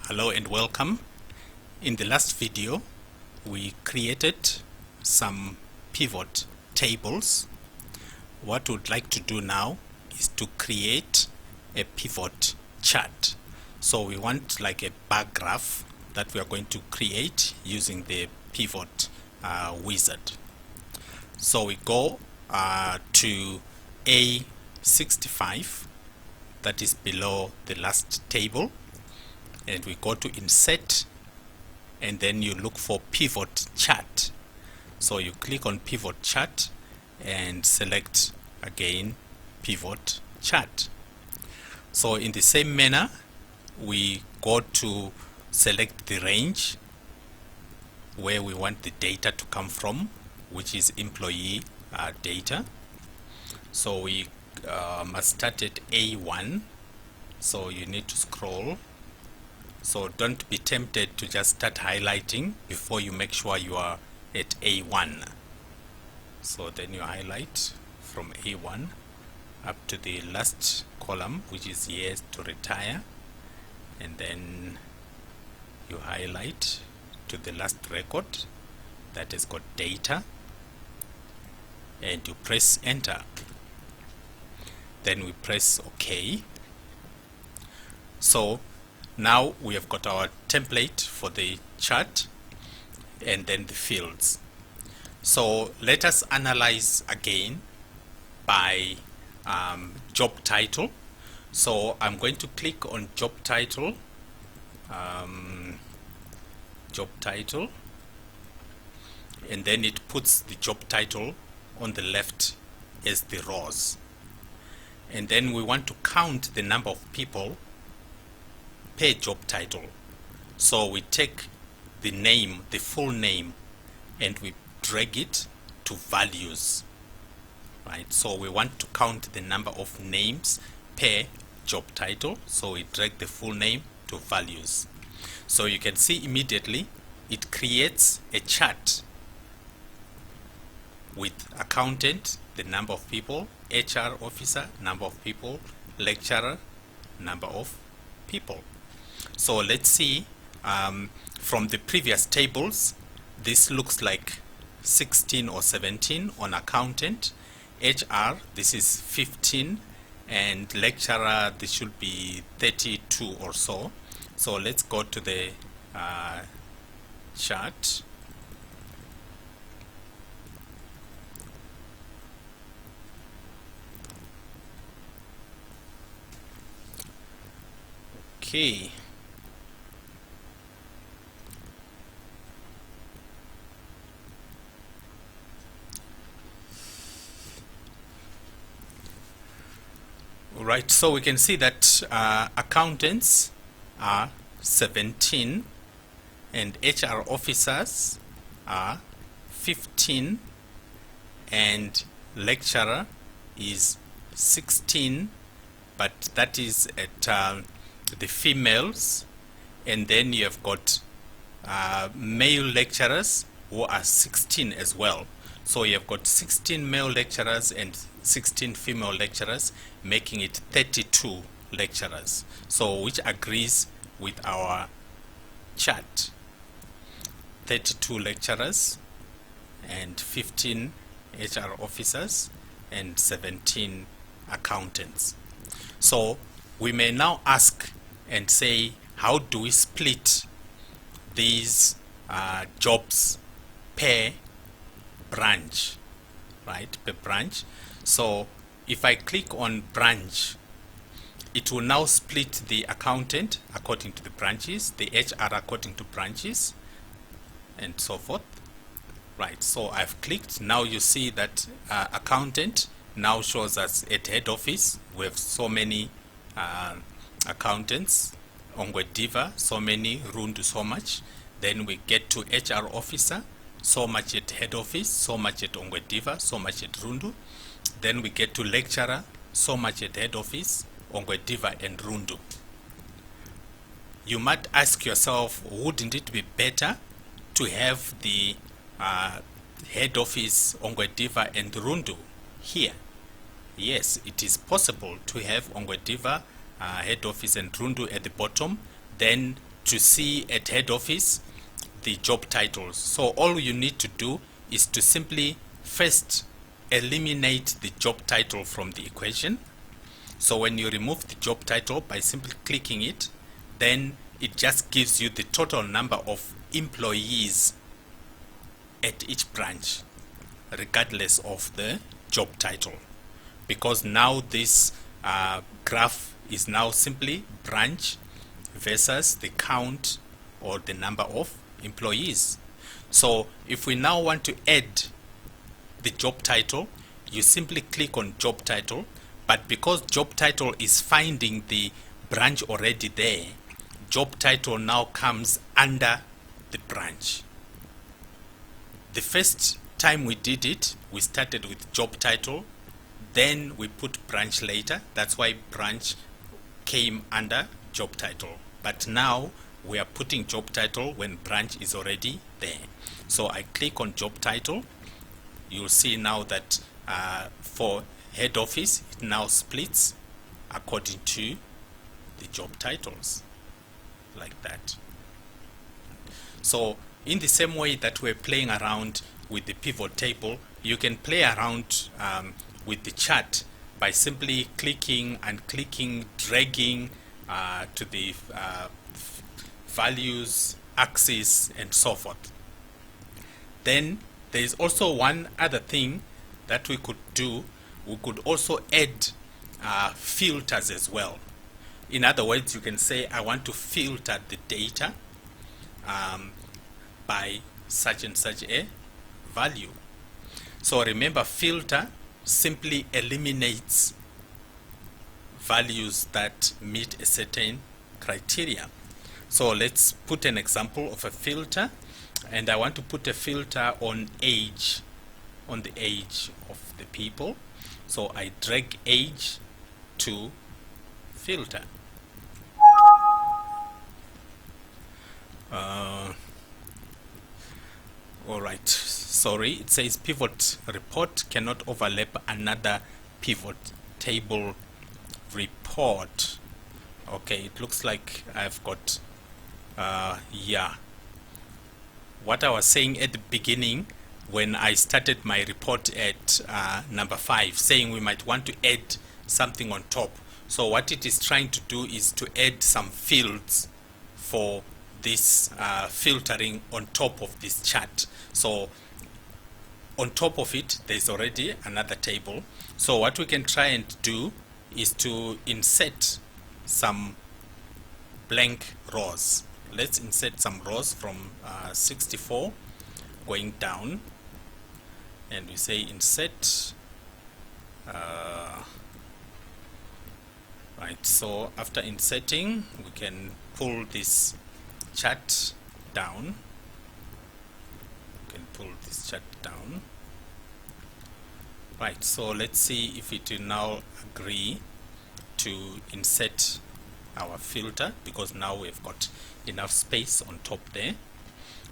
Hello and welcome. In the last video we created some pivot tables. What we'd like to do now is to create a pivot chart. So we want like a bar graph that we are going to create using the pivot wizard. So we go to A65, that is below the last table, and we go to insert, and then you look for pivot chart. So you click on pivot chart and select again pivot chart. So in the same manner, we go to select the range where we want the data to come from, which is employee data. So we must start at A1, so you need to scroll. So don't be tempted to just start highlighting before you make sure you are at A1. So then you highlight from A1 up to the last column, which is years to retire, and then you highlight to the last record that has got data, and you press enter. Then we press OK. So now we have got our template for the chart and then the fields. So let us analyze again by job title. So I'm going to click on job title, and then it puts the job title on the left as the rows. And then we want to count the number of people per job title. So we take the name, the full name, and we drag it to values, right? So we want to count the number of names per job title, so we drag the full name to values. So you can see immediately it creates a chart with accountant, the number of people, HR officer, number of people, lecturer, number of people. So let's see, from the previous tables, this looks like 16 or 17 on accountant. HR, this is 15, and lecturer, this should be 32 or so. So let's go to the chart. Okay. Right, so we can see that accountants are 17 and HR officers are 15 and lecturer is 16, but that is at the females. And then you have got male lecturers who are 16 as well. So you have got 16 male lecturers and 16 female lecturers, making it 32 lecturers. So which agrees with our chart. 32 lecturers and 15 HR officers and 17 accountants. So we may now ask and say, how do we split these jobs per branch, right? Per branch. So if I click on branch, it will now split the accountant according to the branches, the HR according to branches, and so forth. Right, so I've clicked. Now you see that accountant now shows us at head office. We have so many accountants, Ngwerume, so many, Rundu, so much. Then we get to HR officer, so much at head office, so much at Ngwerume, so much at Rundu. Then we get to lecturer, so much at head office, Ngwerume and Rundu. You might ask yourself, wouldn't it be better to have the head office, Ngwerume and Rundu here? Yes, it is possible to have Ngwerume head office and Rundu at the bottom, then to see at head office the job titles. So all you need to do is to simply first eliminate the job title from the equation. So when you remove the job title by simply clicking it, then it just gives you the total number of employees at each branch, regardless of the job title. Because now this graph is now simply branch versus the count or the number of employees. So if we now want to add the job title, you simply click on job title, but because job title is finding the branch already there, job title now comes under the branch. The first time we did it, we started with job title, then we put branch later. That's why branch came under job title. But now we are putting job title when branch is already there. So I click on job title. You'll see now that for head office, it now splits according to the job titles, like that. So in the same way that we're playing around with the pivot table, you can play around with the chart by simply clicking and clicking, dragging to the values, axis, and so forth. Then there is also one other thing that we could do. We could also add filters as well. In other words, you can say, I want to filter the data by such and such a value. So remember, filter simply eliminates values that meet a certain criteria. So let's put an example of a filter, and I want to put a filter on age, on the age of the people. So I drag age to filter. All right, sorry, it says pivot report cannot overlap another pivot table report. Okay, it looks like I've got yeah, what I was saying at the beginning when I started my report at number 5, saying we might want to add something on top. So what it is trying to do is to add some fields for this filtering on top of this chart. So on top of it, there's already another table. So what we can try and do is to insert some blank rows. Let's insert some rows from 64 going down, and we say insert. Right, so after inserting, we can pull this chart down. We can pull this chart down. Right, so let's see if it will now agree to insert our filter, because now we've got enough space on top there.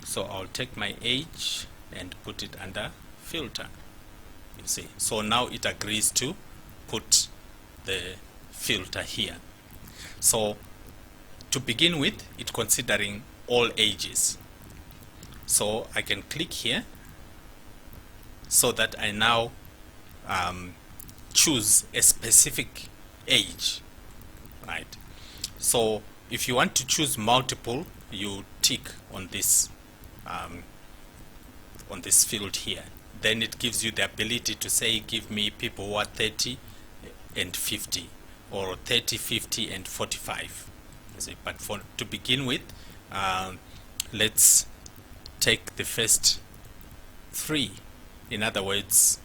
So I'll take my age and put it under filter. You see, so now it agrees to put the filter here. So to begin with, it's considering all ages. So I can click here so that I now choose a specific age, right? So if you want to choose multiple, you tick on this field here. Then it gives you the ability to say, give me people who are 30 and 50, or 30, 50, and 45. But to begin with, let's take the first 3. In other words,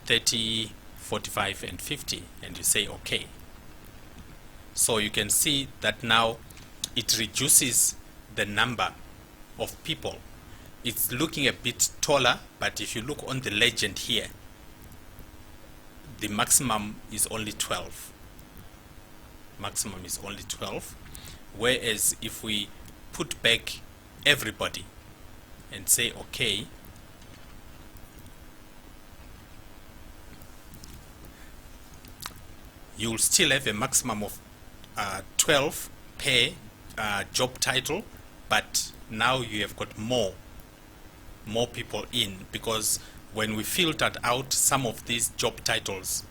30, 45, and 50, and you say OK. So you can see that now it reduces the number of people. It's looking a bit taller, but if you look on the legend here, the maximum is only 12. Maximum is only 12. Whereas if we put back everybody and say OK, you'll still have a maximum of 12 per job title, but now you have got more people in, because when we filtered out, some of these job titles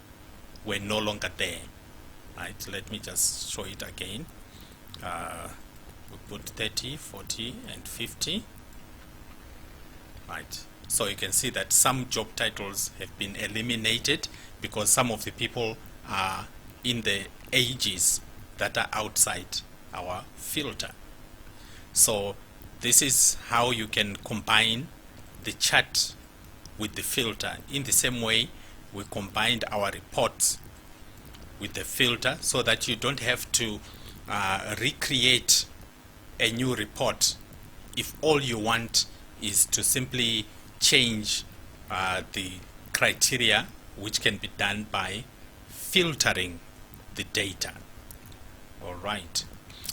were no longer there. Right, let me just show it again. We put 30, 40 and 50. Right, so you can see that some job titles have been eliminated because some of the people are in the ages that are outside our filter. So this is how you can combine the chart with the filter. In the same way, we combined our reports with the filter, so that you don't have to recreate a new report if all you want is to simply change the criteria, which can be done by filtering the data. All right,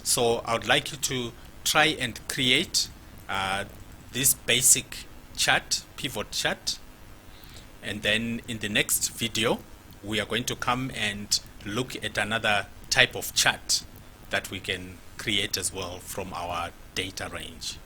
so I would like you to try and create this basic chart, pivot chart, and then in the next video we are going to come and look at another type of chart that we can create as well from our data range.